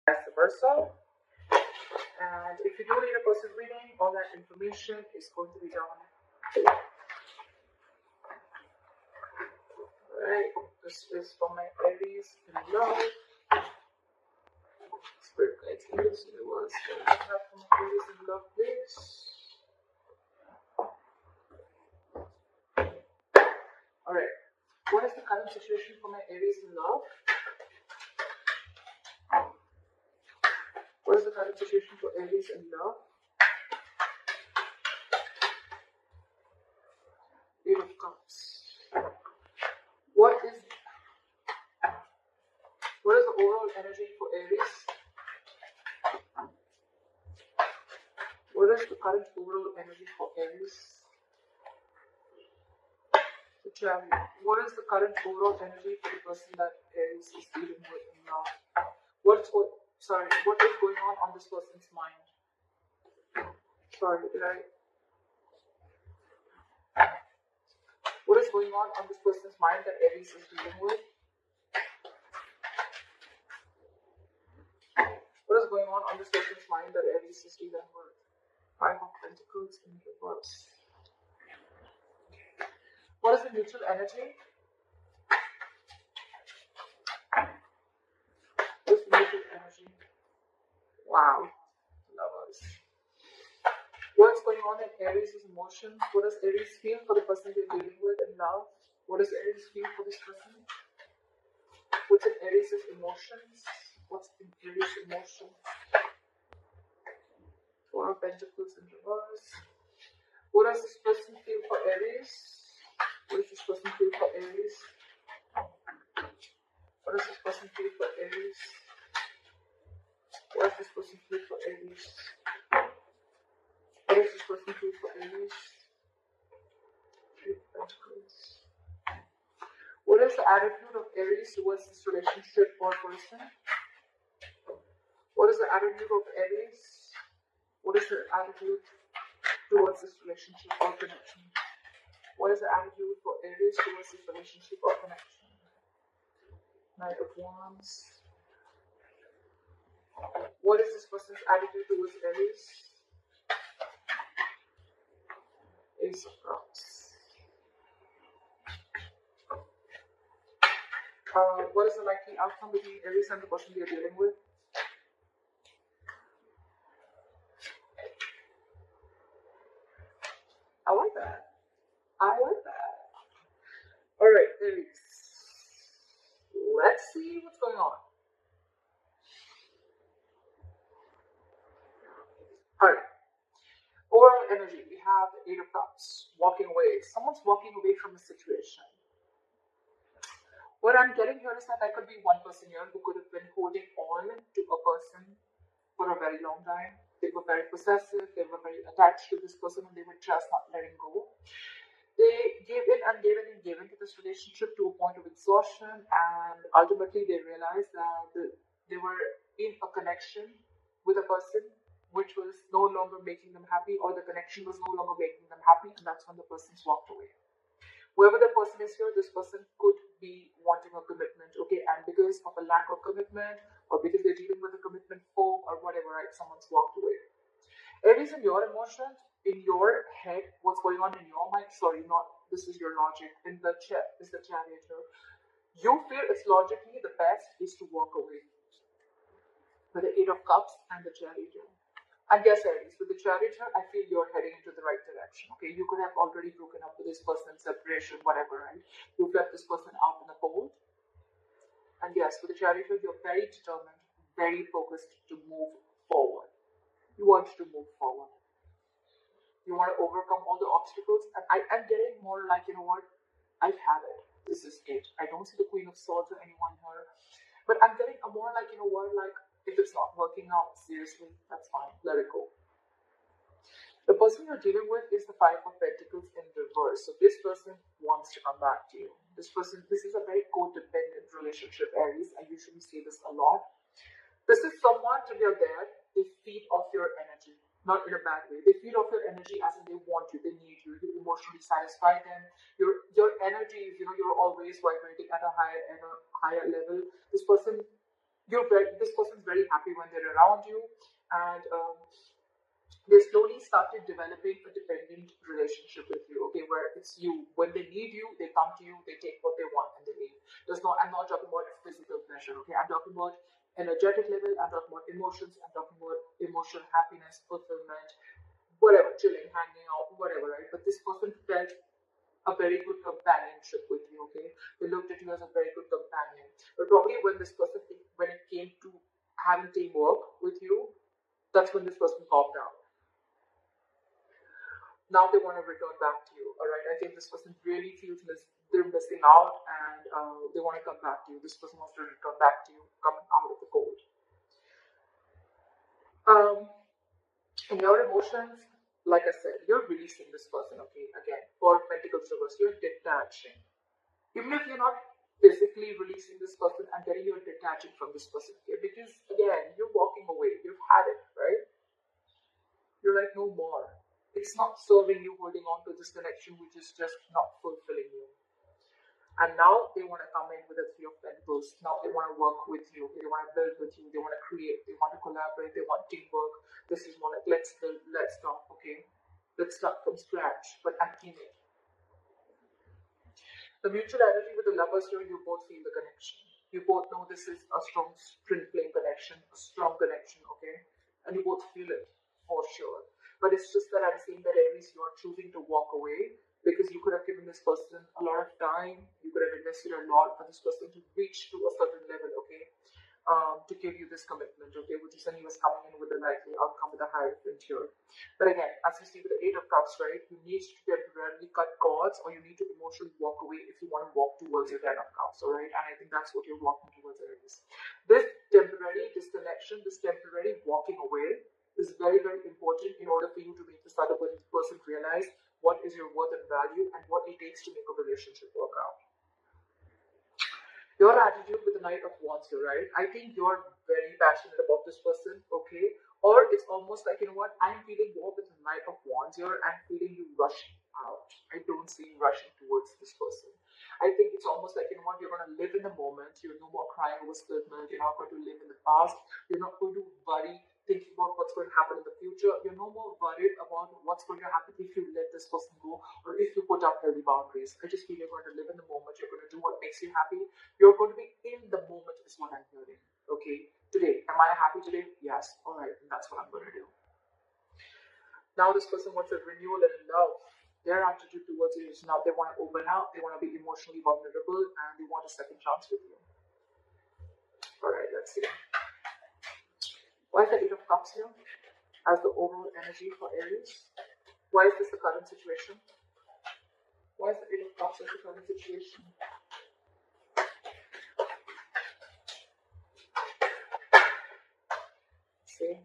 vice versa. And if you do need a person reading, all that information is going to be down. Alright, this is for my Aries in love. Spirit guides in this universe. What do you have for my Aries in love, please? Alright, what is the current situation for my Aries in love? What is the current situation for Aries in love? Eight of Cups. What is the overall energy for Aries? What is the current overall energy for Aries? The Chariot. What is the current overall energy for the person that Aries is dealing with now? What is going on this person's mind? Sorry, what is going on this person's mind that Aries is dealing with? What is going on this person's mind that Aries is dealing with? Five of Pentacles in reverse. What is the mutual energy? What's the mutual energy? Wow. Lovers. What's going on in Aries' emotions? What does Aries feel for the person they're dealing with in love? What does Aries feel for this person? What's in Aries' emotions? What's in Aries' emotions? Four of Pentacles in reverse. What does this person feel for Aries? What does this person feel for Aries? What does this person feel for Aries? What does this person feel for Aries? What does this person feel for Aries? Three of Pentacles. What is the attitude of Aries towards this relationship or person? What is the attitude of Aries? What is the attitude towards this relationship or connection? What is the attitude for Aries towards this relationship or connection? Knight of Wands. What is this person's attitude towards Aries? Ace of Cups. What is the likely outcome between Aries and the person they are dealing with? I like that. Alright, Aries. Let's see what's going on. Alright. Overall energy, we have the Eight of Cups. Walking away. Someone's walking away from a situation. What I'm getting here is that there could be one person here who could have been holding on to a person for a very long time. They were very possessive, they were very attached to this person, and they were just not letting go. They gave in and gave in and gave into this relationship to a point of exhaustion, and ultimately they realized that they were in a connection with a person which was no longer making them happy, or the connection was no longer making them happy, and that's when the person's walked away. Whoever the person is here, this person could be wanting a commitment, okay, and because of a lack of commitment, or because they're dealing with a commitment foe, or whatever, right, someone's walked away. Aries, in your emotions, in your head, what's going on in your mind, this is your logic, in the Chariot here, you feel it's logically the best is to walk away. With the Eight of Cups and the Chariot here. And yes, Aries, with the Chariot here, I feel you're heading into the right direction, okay? You could have already broken up with this person, separation, whatever, right? You've left this person out in the cold. And yes, with the Chariot here, you're very determined, very focused to move forward. You want to move forward. You want to overcome all the obstacles. And I'm getting more like, you know what? I've had it. This is it. I don't see the Queen of Swords or anyone here. But I'm getting a more like, you know what? Like, if it's not working out, seriously, that's fine. Let it go. The person you're dealing with is the Five of Pentacles in reverse. So this person wants to come back to you. This is a very codependent relationship, Aries. I usually say this a lot. This is someone till you're there, they feed off your energy. Not in a bad way. They feed off your energy as in they want you, they need you, you emotionally satisfy them. Your energy is, you're always vibrating at a higher level. This person this person's very happy when they're around you, and they slowly started developing a dependent relationship with you, okay, where it's you. When they need you, they come to you, they take what they want, and they leave. I'm not talking about physical pleasure, okay? I'm talking about energetic level, I'm talking about emotions, I'm talking about emotional happiness, fulfillment, whatever, chilling, hanging out, whatever, right? But this person felt a very good companionship with you, okay? They looked at you as a very good companion. But probably when when it came to having teamwork with you, that's when this person popped out. Now they want to return back to you, all right? I think this person really feels they're missing out, and they want to come back to you. This person wants to return back to you, coming out of the cold. In your emotions, like I said, you're releasing this person, okay? Again, for Pentacles reverse, you're detaching. Even if you're not physically releasing this person, I'm getting you're detaching from this person here, because again, you're walking away. You've had it, right? You're like, no more. It's not serving you, holding on to this connection which is just not fulfilling you. And now they want to come in with a Three of Pentacles. Now they want to work with you. They want to build with you. They want to create. They want to collaborate. They want teamwork. This is more like, let's build, let's talk, okay? Let's start from scratch, but I'm teaming. The mutual energy with the lovers here, you both feel the connection. You both know this is a strong twin flame connection, a strong connection, okay? And you both feel it for sure. But it's just that I'm seeing that Aries, you are choosing to walk away because you could have given this person a lot of time. You could have invested a lot for this person to reach to a certain level, okay? To give you this commitment, okay, which is when he was coming in with the likely outcome with a Hierophant here. But again, as you see with the Eight of Cups, right, you need to temporarily cut cords, or you need to emotionally walk away if you want to walk towards your Ten of Cups, all right? And I think that's what you're walking towards, Aries. This temporary disconnection, this temporary walking away is very, very important in order for you to make this other person realize what is your worth and value and what it takes to make a relationship work out. Your attitude with the Knight of Wands here, right? I think you're very passionate about this person, okay? Or it's almost like, you know what, I'm feeling more with the Knight of Wands here. I'm feeling you rushing out. I don't see you rushing towards this person. I think it's almost like, you know what, you're going to live in the moment. You're no more crying over spilled milk. You're not going to live in the past. You're not going to worry, thinking about what's going to happen in the future. You're no more worried about what's going to happen if you let this person go or if you put up healthy boundaries. I just feel you're going to live in the moment. You're going to do what makes you happy. You're going to be in the moment is what I'm hearing. Okay, today, am I happy today? Yes. All right, and that's what I'm going to do. Now this person wants a renewal in love. Their attitude towards you is now they want to open up, they want to be emotionally vulnerable, and they want a second chance with you. All right, let's see. Why is the Eight of Cups here as the overall energy for Aries? Why is this the current situation? Why is the Eight of Cups as the current situation? See?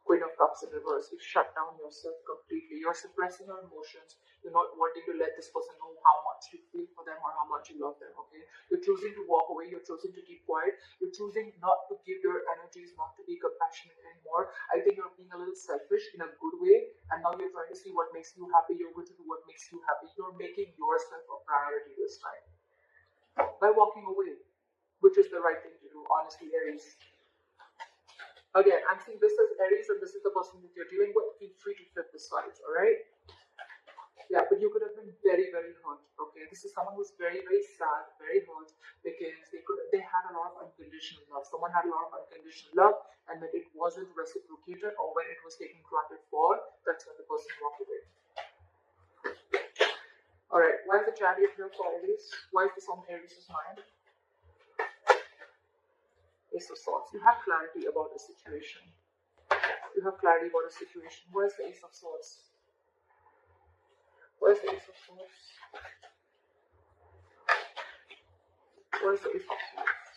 Queen of Cups in reverse. You shut down yourself completely. You're suppressing your emotions. You're not wanting to let this person know how much you feel for them or how much you love them, okay? You're choosing to walk away. You're choosing to keep quiet. You're choosing not to give your energies, not to be compassionate anymore. I think you're being a little selfish in a good way, and now you're trying to see what makes you happy. You're going to do what makes you happy. You're making yourself a priority this time by walking away, which is the right thing to do, honestly, Aries. Again, I'm seeing this as Aries and this is the person that you're dealing with. Feel free to flip the sides, alright? Yeah, but you could have been very, very hurt, okay? This is someone who's very, very sad, very hurt, because they had a lot of unconditional love. Someone had a lot of unconditional love, and when it wasn't reciprocated or when it was taken granted for, that's when the person walked away. Alright, why is the Chariot here for Aries? Why is this on Aries' mind? Ace of Swords. You have clarity about the situation. You have clarity about the situation. Where's the Ace of Swords? Where's the Ace of Swords? Where's the Ace of Swords?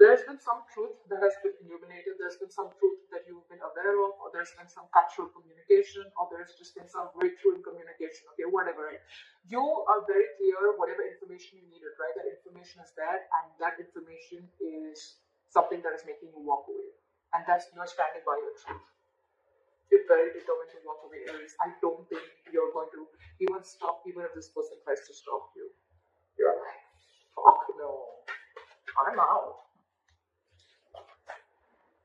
There's been some truth that has been illuminated. There's been some truth that you've been aware of, or there's been some factual communication, or there's just been some breakthrough in communication. Okay, whatever. Right? You are very clear whatever information you needed, right? That information is there, and that information is something that is making you walk away. And that's you're standing by your truth. You're very determined to walk away, Aries. I don't think you're going to even stop, even if this person tries to stop you. You're like, fuck no, I'm out.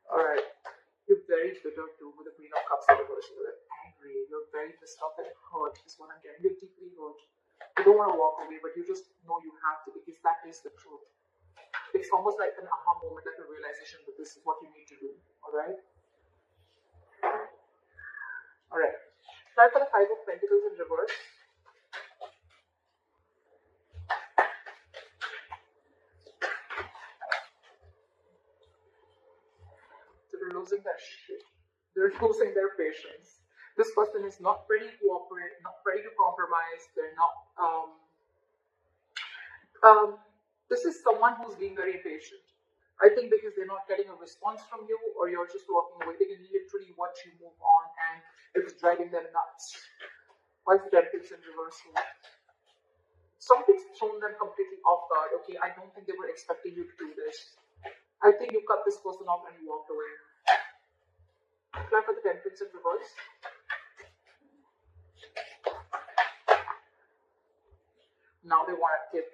Alright. You're very bitter too with the Queen of Cups in reverse. You're angry. You're very pissed off and hurt is what I'm getting. You're deeply hurt. You don't want to walk away, but you just know you have to because that is the truth. It's almost like an aha moment, like a realization that this is what you need to do. Alright? Alright. Try for the Five of Pentacles in reverse. They're losing their shit. They're losing their patience. This person is not ready to cooperate, not ready to compromise. They're not. This is someone who's being very patient. I think because they're not getting a response from you, or you're just walking away. They can literally watch you move on, and it's driving them nuts. Why is the Temperance in reverse here? Something's thrown them completely off guard. Okay, I don't think they were expecting you to do this. I think you cut this person off and you walked away. Apply for the Temperance in reverse. Now they want to give.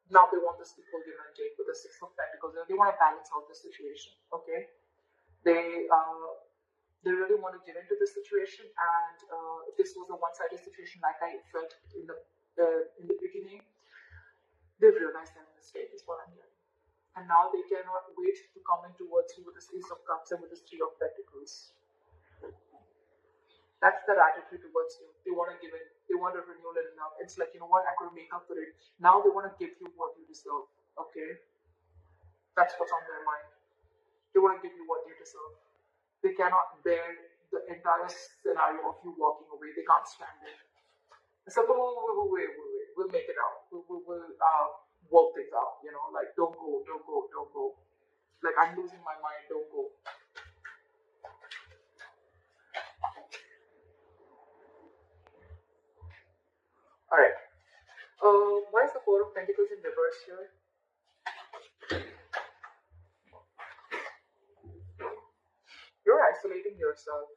Now they want this equal give and take with the Six of Pentacles. They want to balance out the situation. Okay, they really want to give into the situation, and if this was a one-sided situation, like I felt in the beginning, they've realized their mistake. Is what I'm hearing, and now they cannot wait to come in towards you with this Ace of Cups and with this Three of Pentacles. That's their attitude towards you. They want to give it. They want a renewal and love. It's like, you know what, I could make up for it. Now they want to give you what you deserve. Okay? That's what's on their mind. They want to give you what you deserve. They cannot bear the entire scenario of you walking away. They can't stand it. So wait. We'll make it out. We'll work things out. You know, like, don't go. Like, I'm losing my mind. Don't go. Alright. Why is the Four of Pentacles in reverse here? You're isolating yourself.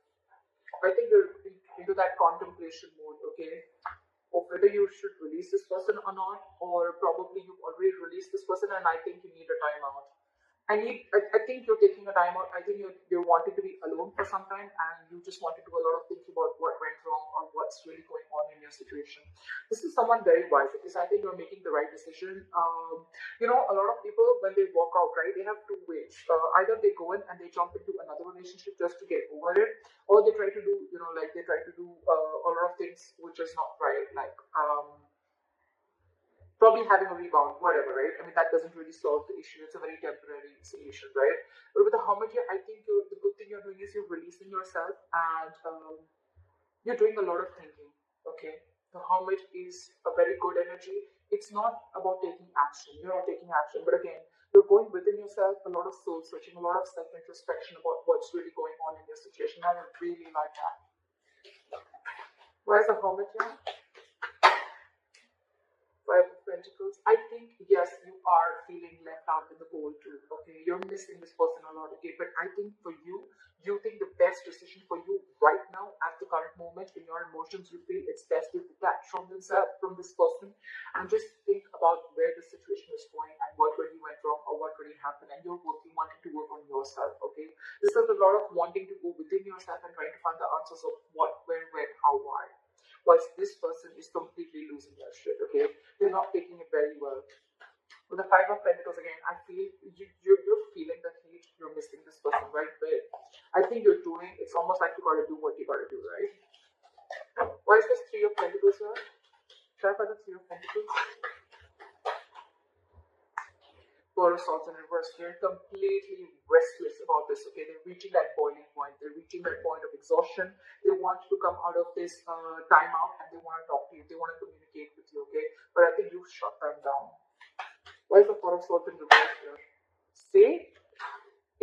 I think you're into that contemplation mode, okay? Of whether you should release this person or not, or probably you've already released this person and I think you need a timeout. I think you're taking a time out. I think you're wanting to be alone for some time, and you just want to do a lot of thinking about what went wrong or what's really going on in your situation. This is someone very wise because I think you're making the right decision. You know, a lot of people when they walk out, right, they have two ways. Either they go in and they jump into another relationship just to get over it, or they try to do, you know, like they try to do a lot of things which is not right, like probably having a rebound, whatever, right? I mean, that doesn't really solve the issue. It's a very temporary solution, right? But with the Hermit here, I think the good thing you're doing is you're releasing yourself and you're doing a lot of thinking, okay? The Hermit is a very good energy. It's not about taking action. You're not taking action, but again, you're going within yourself, a lot of soul searching, a lot of self-introspection about what's really going on in your situation. And I really like that. Where's the Hermit here? Five of Pentacles. I think, yes, you are feeling left out in the cold too, okay? You're missing this person a lot, okay? But I think for you, you think the best decision for you right now, at the current moment, in your emotions, you feel it's best to detach from this person and just think about where the situation is going and what really went wrong or what really happened, and you're wanting to work on yourself, okay? This is a lot of wanting to go within yourself and trying to find the answers of what, where, when, how, why. Whilst this person is completely losing their shit, okay? They're not taking it very well. With the Five of Pentacles again, I feel you're feeling the heat, you're missing this person right there. I think you're doing, it's almost like you gotta do what you gotta do, right? Why is this Three of Pentacles here? Try for the Three of Pentacles. Four of Swords in reverse. They're completely restless about this, okay? They're reaching that boiling point. They're reaching that point of exhaustion. They want to come out of this timeout and they want to talk to you. They want to communicate with you, okay? But I think you shut them down. Why is the Four of Swords in reverse here? See?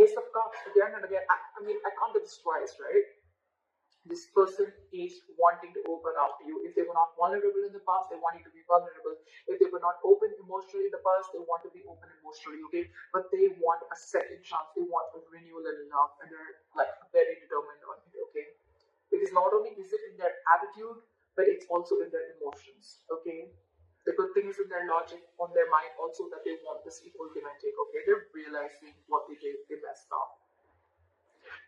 Ace of Cups again and again. I mean, I can't do this twice, right? This person is wanting to open up to you. If they were not vulnerable in the past, they want you to be vulnerable. If they were not open emotionally in the past, they want to be open emotionally, okay? But they want a second chance. They want a renewal and love, and they're like very determined on it, okay? is not only is it in their attitude, but it's also in their emotions, okay? The good thing is in their logic, on their mind also, that they want this equal give and take, okay? They're realizing what they did, they messed up.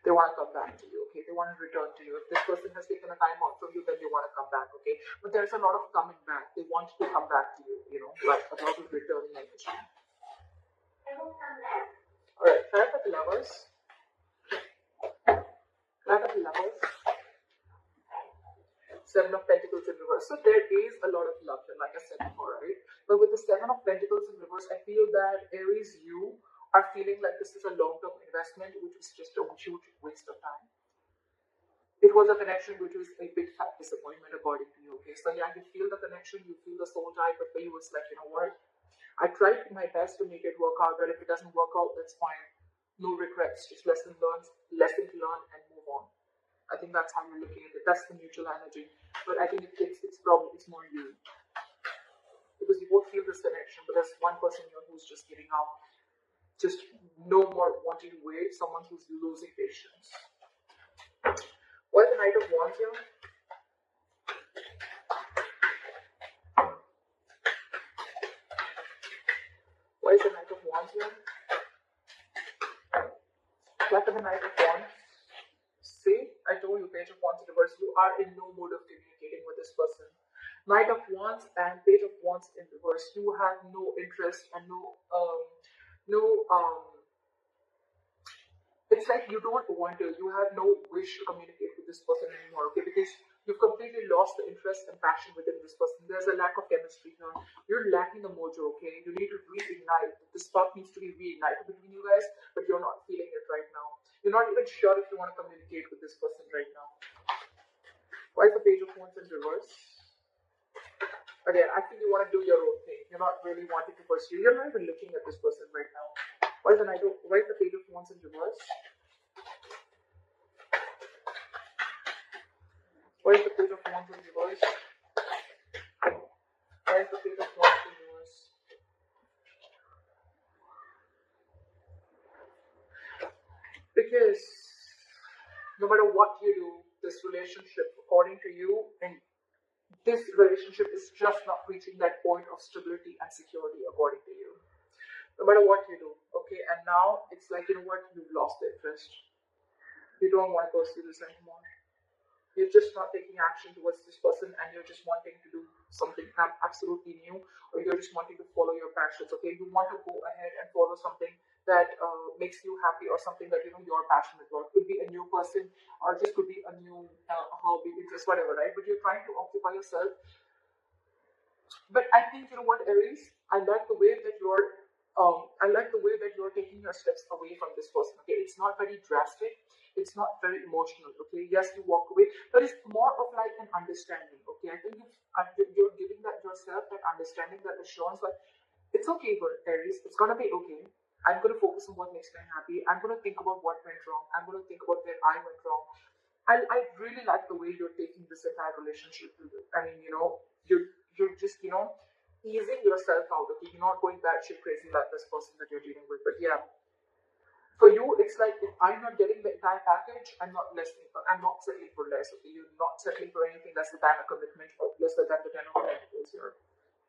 They want to come back to you, okay? They want to return to you. If this person has taken a time out from you, then they want to come back, okay? But there's a lot of coming back. They want to come back to you, you know, like a lot of returning energy. Alright, clarify the lovers. Clarify the lovers. Seven of Pentacles in reverse. So there is a lot of love here, like I said before, right? But with the Seven of Pentacles in reverse, I feel that Aries, you are feeling like this is a long-term investment, which was just a huge waste of time. It was a connection which was a big fat disappointment according to you, okay? So yeah, you feel the connection, you feel the soul tie, but for you it's like, you know what? I tried my best to make it work out, but if it doesn't work out, that's fine. No regrets, just lesson learned, lesson to learn, and move on. I think that's how you're looking at it. That's the mutual energy. But I think it's probably more you. Because you both feel this connection, but there's one person here who's just giving up. Just no more wanting to wait. Someone who's losing patience. Why is the Knight of Wands here? Why is the Knight of Wands here? Why for the Knight of Wands? See, I told you, Page of Wands in reverse, you are in no mood of communicating with this person. Knight of Wands and Page of Wands in reverse, you have no interest and it's like you don't want to, you have no wish to communicate with this person anymore, okay? Because you've completely lost the interest and passion within this person. There's a lack of chemistry here. You're lacking the mojo, okay? You need to reignite. The spark needs to be reignited between you guys, but you're not feeling it right now. You're not even sure if you want to communicate with this person right now. Why is the Page of Wands in reverse? Again, I think you want to do your own thing. You're not really wanting to pursue. You're not even looking at this person right now. Why is the Page of Wands in reverse? Why is the Page of Wands in reverse? Why is the Page of Wands in reverse? Because no matter what you do, this relationship, according to you, and this relationship is just not reaching that point of stability and security, according to you. No matter what you do, okay? And now it's like, you know what? You've lost the interest. You don't want to pursue this anymore. You're just not taking action towards this person, and you're just wanting to do something absolutely new, or you're just wanting to follow your passions, okay? You want to go ahead and follow something that makes you happy, or something that, you know, you're passionate about. Could be a new person, or just could be a new hobby, interest, whatever, right? But you're trying to occupy yourself. But I think, you know what, Aries, I like the way that you're taking your steps away from this person, okay? It's not very drastic. It's not very emotional, okay? Yes, you walk away, but it's more of like an understanding, okay? I think you're giving that yourself, that understanding, that assurance, like, it's okay, Aries, it's gonna be okay. I'm gonna focus on what makes me happy. I'm gonna think about what went wrong. I'm gonna think about where I went wrong. I really like the way you're taking this entire relationship. I mean, you know, you're just, you know, easing yourself out, okay? You're not going batshit crazy like this person that you're dealing with. But yeah, for you, it's like, if I'm not getting the entire package, I'm not settling for less, okay? You're not settling for anything less than a commitment, or lesser than the 10 of Pentacles here.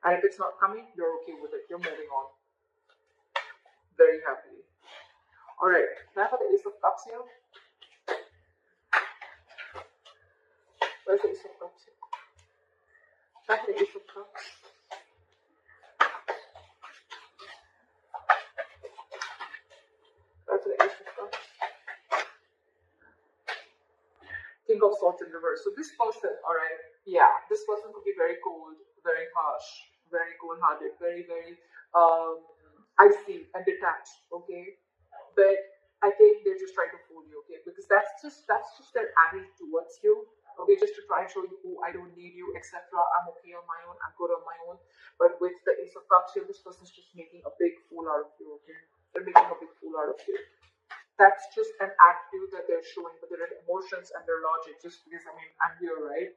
And if it's not coming, you're okay with it. You're moving on very happily. Alright, now for the Ace of Cups here. Where's the Ace of Cups here? Now for the Ace of Cups. Where's the Ace of Cups? King of Swords in reverse. So this person, alright, yeah, this person could be very cold, very harsh, very cold-hearted, very, very icy and detached, okay? But I think they're just trying to fool you, okay? Because that's just their attitude towards you, okay? Just to try and show you, oh, I don't need you, etc. I'm okay on my own, I'm good on my own. But with the Ace of Cups here, this person's just making a big fool out of you, okay? They're making a big fool out of you. That's just an attitude that they're showing, but their emotions and their logic, just because, I mean, I'm here, right?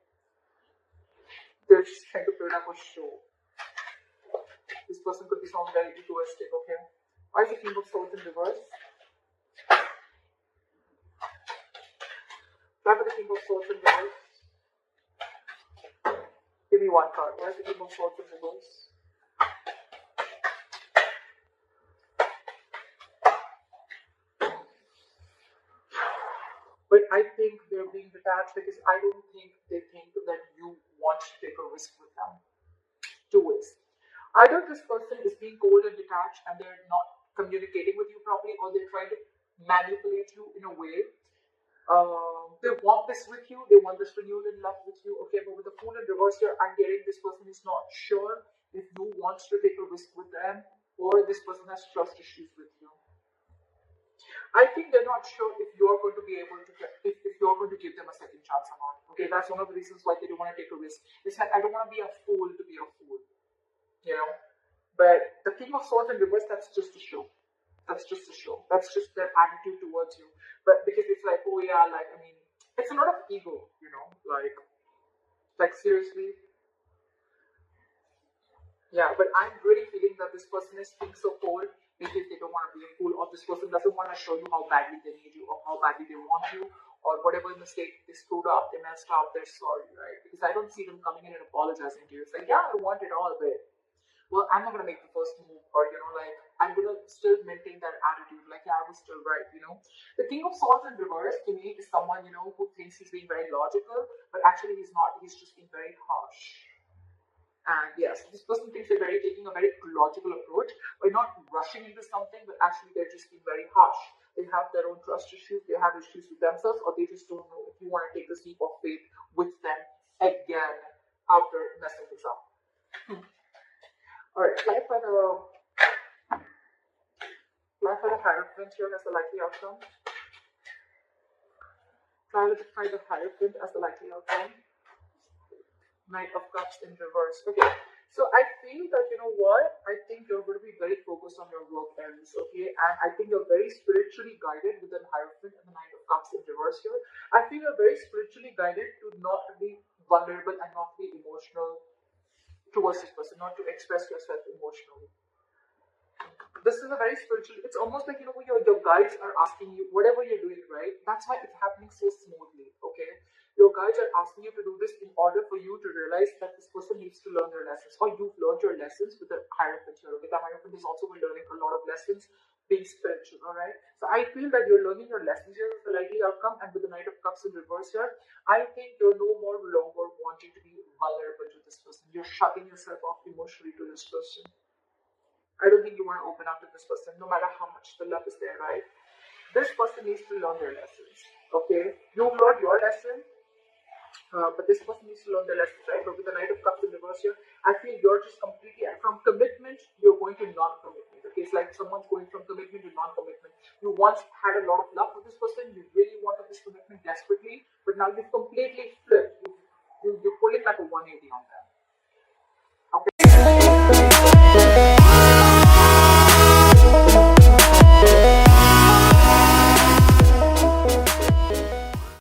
They're just trying to build up a show. This person could be someone very egoistic, okay? Why is the King of Swords in reverse? Why for the King King of Swords in reverse? Give me one card. Why is the King of Swords in reverse? But I think they're being detached because I don't think they think that you want to take a risk with them. Two ways. Either this person is being cold and detached and they're not communicating with you properly, or they're trying to manipulate you in a way. They want this with you, they want this renewal in love with you, okay, but with the Fool in reverse here, I'm getting this person is not sure if you want to take a risk with them, or this person has trust issues with you. I think they're not sure if you're going to be able to get, if you're going to give them a second chance or not. Okay, that's one of the reasons why they don't want to take a risk. It's like, I don't want to be a fool to be a fool, you know. But the King of Swords in reverse, that's just a show. That's just a show. That's just their attitude towards you. But because it's like, oh yeah, like, I mean, it's a lot of ego, you know, like seriously. Yeah, but I'm really feeling that this person is being so cold because they don't want to be a fool, or this person doesn't want to show you how badly they need you, or how badly they want you, or whatever mistake they screwed up, they messed up, they're sorry, right? Because I don't see them coming in and apologizing to you. It's like, yeah, I want it all, but well, I'm not gonna make the first move, or you know, like I'm gonna still maintain that attitude, like yeah, I was still right, you know. The King of Swords in reverse to me is someone, you know, who thinks he's being very logical, but actually he's not. He's just being very harsh. And yes, this person thinks they're taking a very logical approach by not rushing into something, but actually they're just being very harsh. They have their own trust issues, they have issues with themselves, or they just don't know if you want to take this leap of faith with them again after messing this up. Alright, fly for the Hierophant here as the likely outcome. Try the Hierophant as the likely outcome. Knight of Cups in reverse. Okay, so I feel that, you know what, I think you're going to be very focused on your work Aries, okay, and I think you're very spiritually guided with the Hierophant and the Knight of Cups in reverse here. I feel you're very spiritually guided to not be vulnerable and not be emotional towards this person, not to express yourself emotionally. This is a very spiritual, it's almost like, you know, your guides are asking you, whatever you're doing, right, that's why it's happening so smoothly, okay. Your guides are asking you to do this in order for you to realize that this person needs to learn their lessons, or you've learned your lessons with the Hierophant here, okay. The Hierophant is also been learning a lot of lessons being spiritual, alright. So I feel that you're learning your lessons here is the likely outcome, and with the Knight of Cups in reverse here, I think you're no longer wanting to be vulnerable to this person. You're shutting yourself off emotionally to this person. I don't think you want to open up to this person, no matter how much the love is there, right? This person needs to learn their lessons, okay? You've learned your lesson, but this person needs to learn their lessons, right? But with the Knight of Cups in reverse here, I feel you're just completely, from commitment, you're going to non-commitment, okay? It's like someone's going from commitment to non-commitment. You once had a lot of love for this person, you really wanted this commitment desperately, but now you've completely